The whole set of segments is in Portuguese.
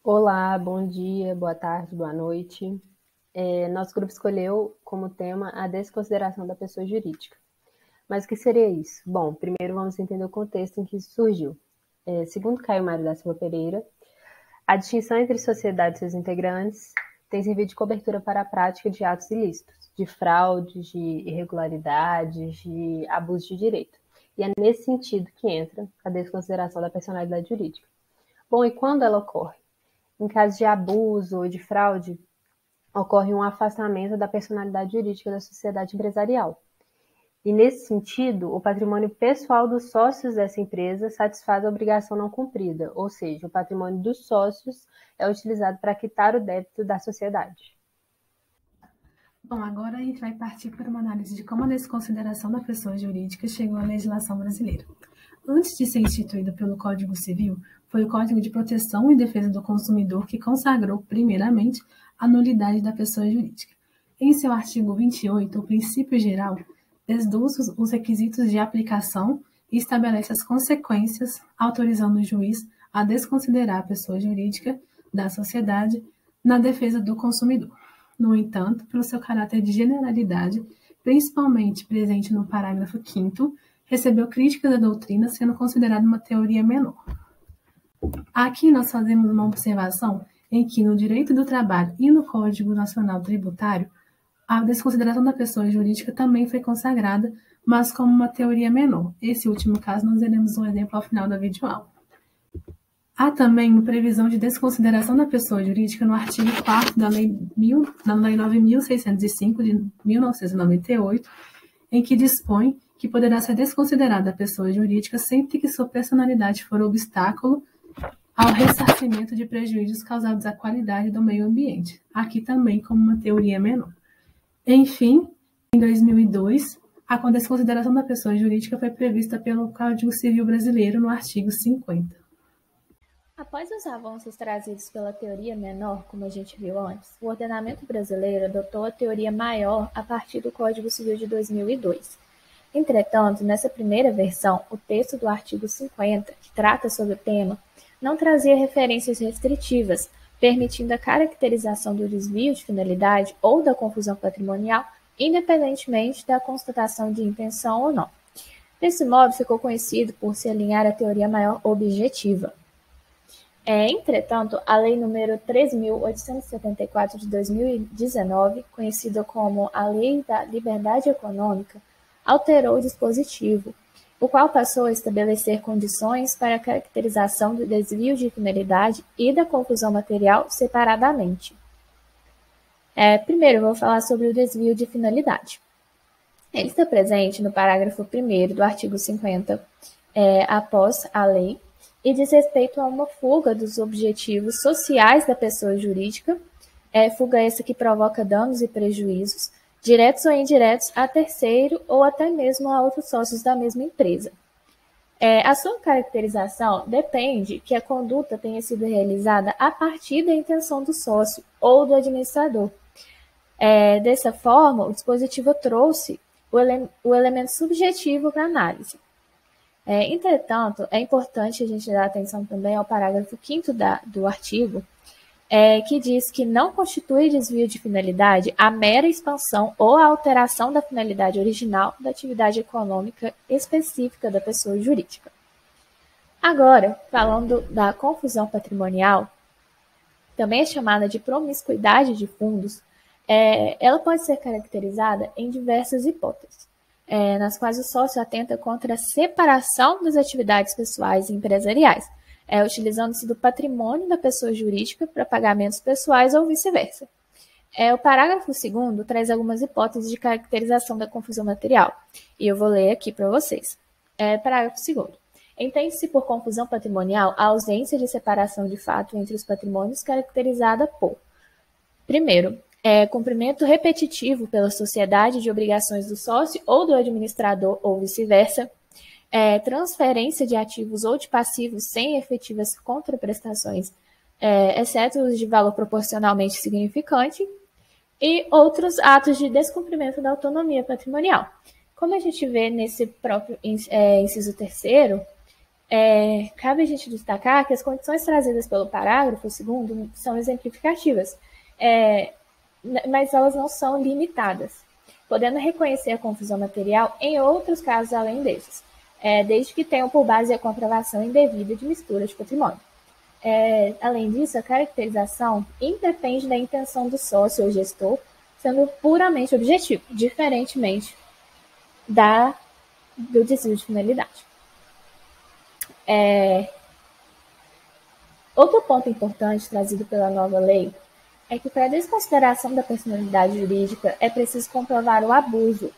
Olá, bom dia, boa tarde, boa noite. Nosso grupo escolheu como tema a desconsideração da pessoa jurídica. Mas o que seria isso? Bom, primeiro vamos entender o contexto em que isso surgiu. Segundo Caio Mário da Silva Pereira, a distinção entre sociedade e seus integrantes tem servido de cobertura para a prática de atos ilícitos, de fraudes, de irregularidades, de abuso de direito. E é nesse sentido que entra a desconsideração da personalidade jurídica. Bom, e quando ela ocorre? Em caso de abuso ou de fraude, ocorre um afastamento da personalidade jurídica da sociedade empresarial. E, nesse sentido, o patrimônio pessoal dos sócios dessa empresa satisfaz a obrigação não cumprida, ou seja, o patrimônio dos sócios é utilizado para quitar o débito da sociedade. Bom, agora a gente vai partir para uma análise de como a desconsideração da pessoa jurídica chegou à legislação brasileira. Antes de ser instituído pelo Código Civil, foi o Código de Proteção e Defesa do Consumidor que consagrou, primeiramente, a nulidade da pessoa jurídica. Em seu artigo 28, o princípio geral desduz os requisitos de aplicação e estabelece as consequências, autorizando o juiz a desconsiderar a pessoa jurídica da sociedade na defesa do consumidor. No entanto, pelo seu caráter de generalidade, principalmente presente no parágrafo 5º, recebeu críticas da doutrina, sendo considerado uma teoria menor. Aqui nós fazemos uma observação em que no direito do trabalho e no Código Nacional Tributário, a desconsideração da pessoa jurídica também foi consagrada, mas como uma teoria menor. Esse último caso nós veremos um exemplo ao final da videoaula. Há também uma previsão de desconsideração da pessoa jurídica no artigo 4º da Lei 9.605, de 1998, em que dispõe que poderá ser desconsiderada a pessoa jurídica sempre que sua personalidade for obstáculo ao ressarcimento de prejuízos causados à qualidade do meio ambiente, aqui também como uma teoria menor. Enfim, em 2002, a desconsideração da pessoa jurídica foi prevista pelo Código Civil Brasileiro no artigo 50. Após os avanços trazidos pela teoria menor, como a gente viu antes, o ordenamento brasileiro adotou a teoria maior a partir do Código Civil de 2002. Entretanto, nessa primeira versão, o texto do artigo 50, que trata sobre o tema, não trazia referências restritivas, permitindo a caracterização do desvio de finalidade ou da confusão patrimonial, independentemente da constatação de intenção ou não. Desse modo, ficou conhecido por se alinhar à teoria maior objetiva. Entretanto, a Lei nº 3.874 de 2019, conhecida como a Lei da Liberdade Econômica, alterou o dispositivo, o qual passou a estabelecer condições para a caracterização do desvio de finalidade e da confusão material separadamente. Primeiro, eu vou falar sobre o desvio de finalidade. Ele está presente no parágrafo 1º do artigo 50, após a lei, e diz respeito a uma fuga dos objetivos sociais da pessoa jurídica, fuga essa que provoca danos e prejuízos, diretos ou indiretos, a terceiro ou até mesmo a outros sócios da mesma empresa. A sua caracterização depende que a conduta tenha sido realizada a partir da intenção do sócio ou do administrador. Dessa forma, o dispositivo trouxe o elemento subjetivo para análise. Entretanto, é importante a gente dar atenção também ao parágrafo 5º do artigo, que diz que não constitui desvio de finalidade a mera expansão ou a alteração da finalidade original da atividade econômica específica da pessoa jurídica. Agora, falando da confusão patrimonial, também é chamada de promiscuidade de fundos, ela pode ser caracterizada em diversas hipóteses, nas quais o sócio atenta contra a separação das atividades pessoais e empresariais, utilizando-se do patrimônio da pessoa jurídica para pagamentos pessoais ou vice-versa. O parágrafo 2º traz algumas hipóteses de caracterização da confusão material, e eu vou ler aqui para vocês. Parágrafo 2º. Entende-se por confusão patrimonial a ausência de separação de fato entre os patrimônios caracterizada por, primeiro, cumprimento repetitivo pela sociedade de obrigações do sócio ou do administrador ou vice-versa, transferência de ativos ou de passivos sem efetivas contraprestações, exceto os de valor proporcionalmente significante, e outros atos de descumprimento da autonomia patrimonial. Como a gente vê nesse próprio inciso 3º, Cabe a gente destacar que as condições trazidas pelo parágrafo 2º são exemplificativas, mas elas não são limitadas, podendo reconhecer a confusão material em outros casos além desses, desde que tenham por base a comprovação indevida de mistura de patrimônio. Além disso, a caracterização independe da intenção do sócio ou gestor, sendo puramente objetivo, diferentemente do desvio de finalidade. Outro ponto importante trazido pela nova lei é que, para a desconsideração da personalidade jurídica, é preciso comprovar o abuso,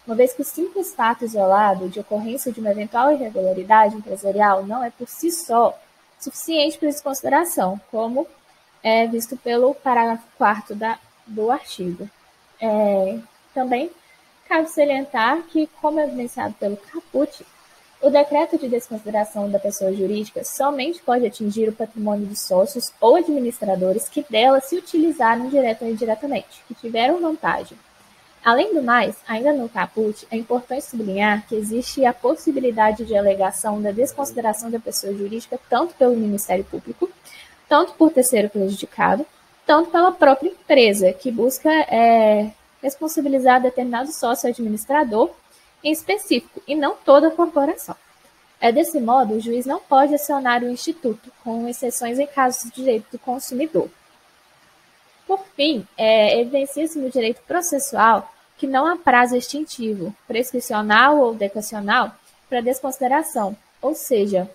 uma vez que o simples fato isolado de ocorrência de uma eventual irregularidade empresarial não é, por si só, suficiente para desconsideração, como é visto pelo parágrafo 4º do artigo. Também cabe salientar que, como evidenciado pelo caput, o decreto de desconsideração da pessoa jurídica somente pode atingir o patrimônio dos sócios ou administradores que dela se utilizaram direta ou indiretamente, que tiveram vantagem. Além do mais, ainda no caput, é importante sublinhar que existe a possibilidade de alegação da desconsideração da pessoa jurídica tanto pelo Ministério Público, tanto por terceiro prejudicado, tanto pela própria empresa, que busca responsabilizar determinado sócio administrador em específico, e não toda a corporação. Desse modo, o juiz não pode acionar o Instituto, com exceções em casos de direito do consumidor. Por fim, evidencia-se no direito processual que não há prazo extintivo, prescricional ou decassional, para desconsideração, ou seja,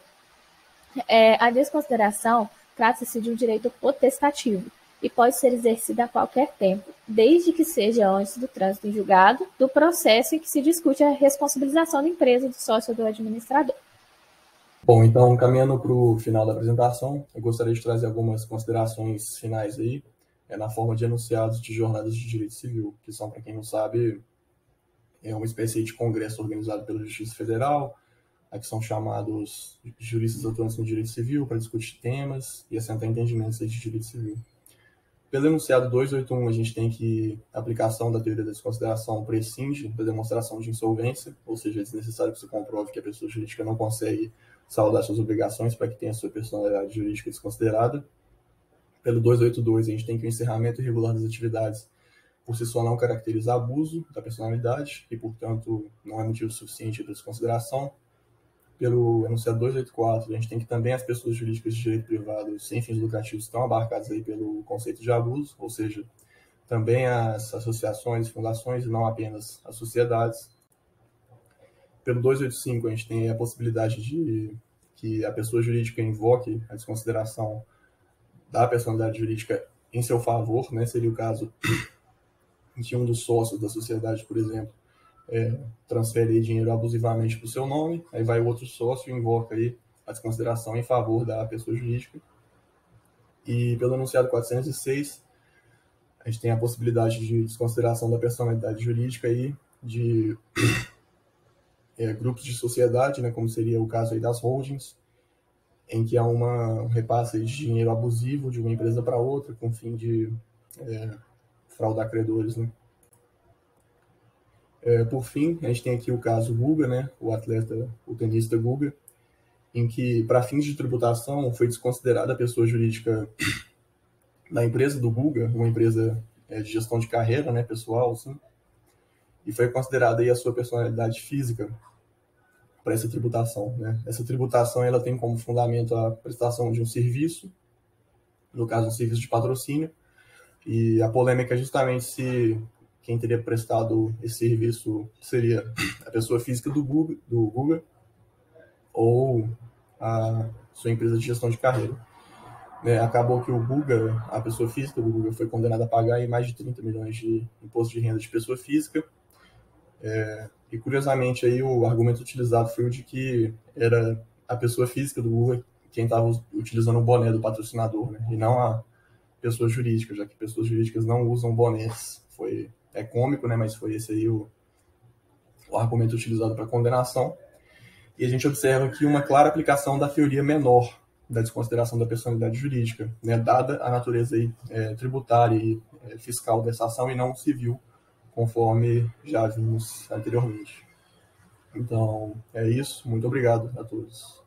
a desconsideração trata-se de um direito potestativo, e pode ser exercida a qualquer tempo, desde que seja antes do trânsito em julgado do processo em que se discute a responsabilização da empresa, do sócio ou do administrador. Bom, então, caminhando para o final da apresentação, eu gostaria de trazer algumas considerações finais aí, na forma de enunciados de jornadas de direito civil, que são, para quem não sabe, uma espécie de congresso organizado pela Justiça Federal, que são chamados juristas atuantes no direito civil para discutir temas e assentar entendimentos de direito civil. Pelo enunciado 281, a gente tem que a aplicação da teoria da desconsideração prescinde da demonstração de insolvência, ou seja, é desnecessário que se comprove que a pessoa jurídica não consegue saldar suas obrigações para que tenha sua personalidade jurídica desconsiderada. Pelo 282, a gente tem que o encerramento irregular das atividades por si só não caracteriza abuso da personalidade e, portanto, não é motivo suficiente para desconsideração. Pelo enunciado 284, a gente tem que também as pessoas jurídicas de direito privado sem fins lucrativos estão abarcadas aí pelo conceito de abuso, ou seja, também as associações, fundações e não apenas as sociedades. Pelo 285, a gente tem a possibilidade de que a pessoa jurídica invoque a desconsideração da personalidade jurídica em seu favor, né? Seria o caso de um dos sócios da sociedade, por exemplo, transfere dinheiro abusivamente para o seu nome, aí vai o outro sócio e invoca aí a desconsideração em favor da pessoa jurídica. E pelo enunciado 406, a gente tem a possibilidade de desconsideração da personalidade jurídica aí de grupos de sociedade, né, como seria o caso aí das holdings, em que há um repasse de dinheiro abusivo de uma empresa para outra, com o fim de fraudar credores, né? Por fim, a gente tem aqui o caso Guga, né, o tenista Guga, em que, para fins de tributação, foi desconsiderada a pessoa jurídica da empresa do Guga, uma empresa de gestão de carreira, né, pessoal, assim, e foi considerada aí a sua personalidade física para essa tributação, né? Essa tributação ela tem como fundamento a prestação de um serviço, no caso, um serviço de patrocínio, e a polêmica é justamente se quem teria prestado esse serviço seria a pessoa física do Guga ou a sua empresa de gestão de carreira. Acabou que o Guga, a pessoa física do Guga, foi condenada a pagar aí mais de 30 milhões de imposto de renda de pessoa física. E, curiosamente, aí, o argumento utilizado foi o de que era a pessoa física do Guga quem estava utilizando o boné do patrocinador, né? E não a pessoa jurídica, já que pessoas jurídicas não usam bonés. É cômico, né? Mas foi esse aí o argumento utilizado para condenação. E a gente observa aqui uma clara aplicação da teoria menor da desconsideração da personalidade jurídica, né? Dada a natureza aí, tributária e fiscal dessa ação e não civil, conforme já vimos anteriormente. Então, é isso. Muito obrigado a todos.